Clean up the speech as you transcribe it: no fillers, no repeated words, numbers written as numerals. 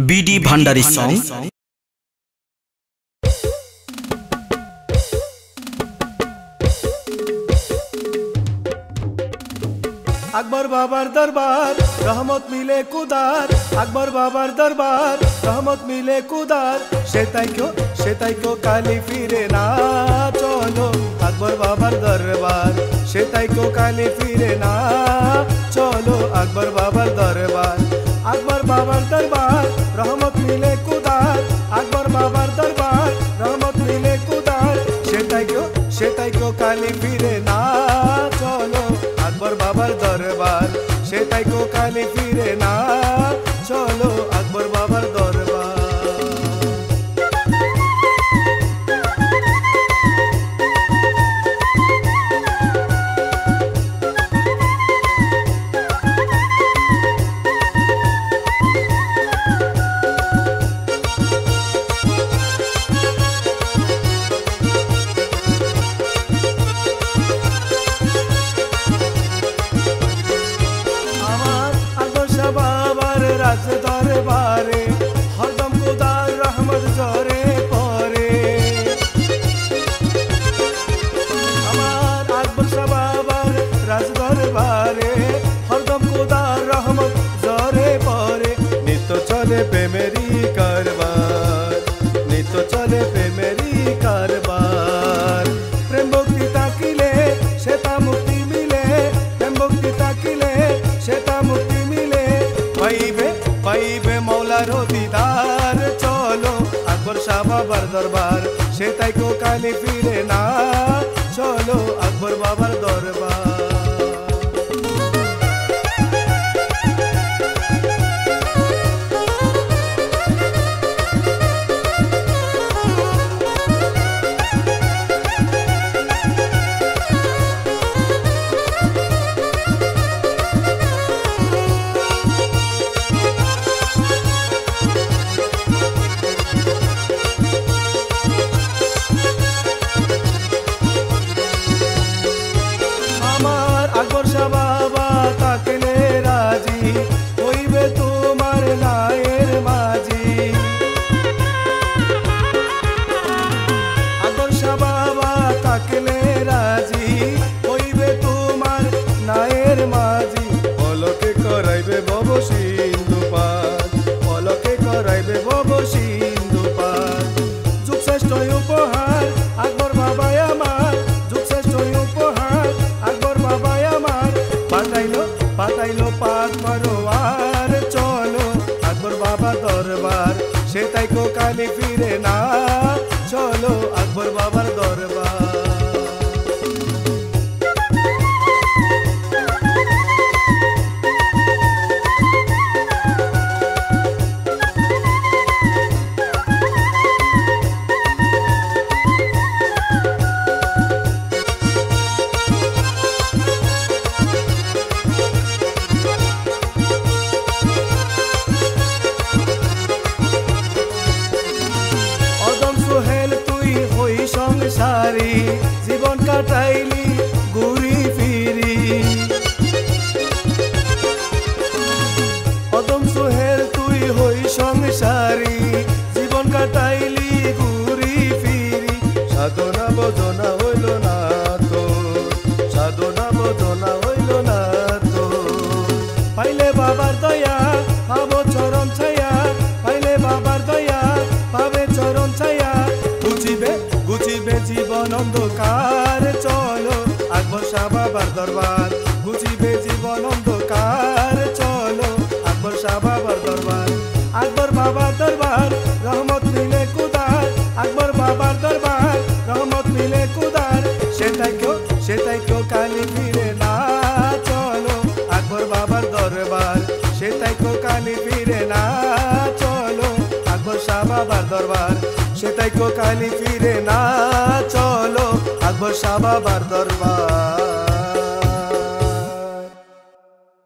BD Bhandari song. আকবর বাবার দরবার রহমত মিলে কুদার, আকবর বাবার দরবার রহমত মিলে কুদার, সেটাই কেউ কালি ফিরে না। চলো আকবর বাবার দরবার, সেটাই কেউ কালি ফিরে না। চলো আকবর বাবার দরবার, আকবর বাবার দরবার রহমত মিলে কুদার, আকবর বাবার দরবার রহমত মিলে কুদার, সেটাই কেউ কালি ফিরে না। চলো আকবর বাবার দরবার, সেটাই কেউ কালি ফিরে না। চলো আকবর বাবার দরবার। রাজ দরবারে হরদম খুদার রহমত জরে পরে, আমার আকবর শাহ বাবার রাজ দরবারে হরদম খুদার রহমত জরে পরে। নিত্য চলে প্রেমেরি কারবার, নিত্য চলে প্রেমেরি কারবার। প্রেম ভক্তি তাকিলে সেটা মুক্তি মিলে, প্রেম ভক্তি তাকিলে সেটা মুক্তি মিলে। পাইবে মৌলার দিদার। চলো আকবর শাহ বাবার দরবার, সেটাই কেউ কালি ফিরে না। চলো আকবর বাবার দরবার। আকবর শাহ বাবা তাকলে রাজি, হইবে তোমার নায়ের মাঝি। আকবর শাহ বাবা তাকলে রাজি, হইবে তোমার নায়ের মাঝি। পলকে করাইবে ভব সিন্ধু পার, পলকে করাইবে ভব সিন্ধু পার। যুগ শ্রেষ্ঠ উপহার আকবর বাবাই আমার, যুগ শ্রেষ্ঠ উপহার আকবর বাবাই আমার। পাঠাইলো পাক পরোয়ার। চলো আকবর বাবা দরবার, সেটাই কেউ কালি ফিরে না। চলো আকবর বাবার দরবার। সংসারী জীবন কাটাইলি ঘুরি ফিরি, অদম সোহেল তুই হই সংসারী জীবন কাটাইলি ঘুরি ফিরি। সাধনা বদনা হইল না তো, সাধনা বদনা হইল না তো। পাইলে বাবার দয়া পাবো চরণ ছায়া, পাইলে বাবার দয়া পাবে চরণ ছায়া। গুছিবে জীবন অন্ধকার। চলো আকবর শাহ বাবার দরবার, গুছিবে জীবন অন্ধকার। চলো আকবর শাহ বাবার দরবার, আকবর বাবার দরবার রহমত মিলে কুদার, আকবর বাবার দরবার রহমত মিলে কুদার। সেটাই কেউ কালি ফিরে না। চলো আকবর বাবার দরবার, সেটাই কেউ কালি ফিরে না। চলো আকবর শাহ বাবার দরবার, সেটাই কেউ কালি ফিরে না। চলো আকবর শাহ বাবার দরবার।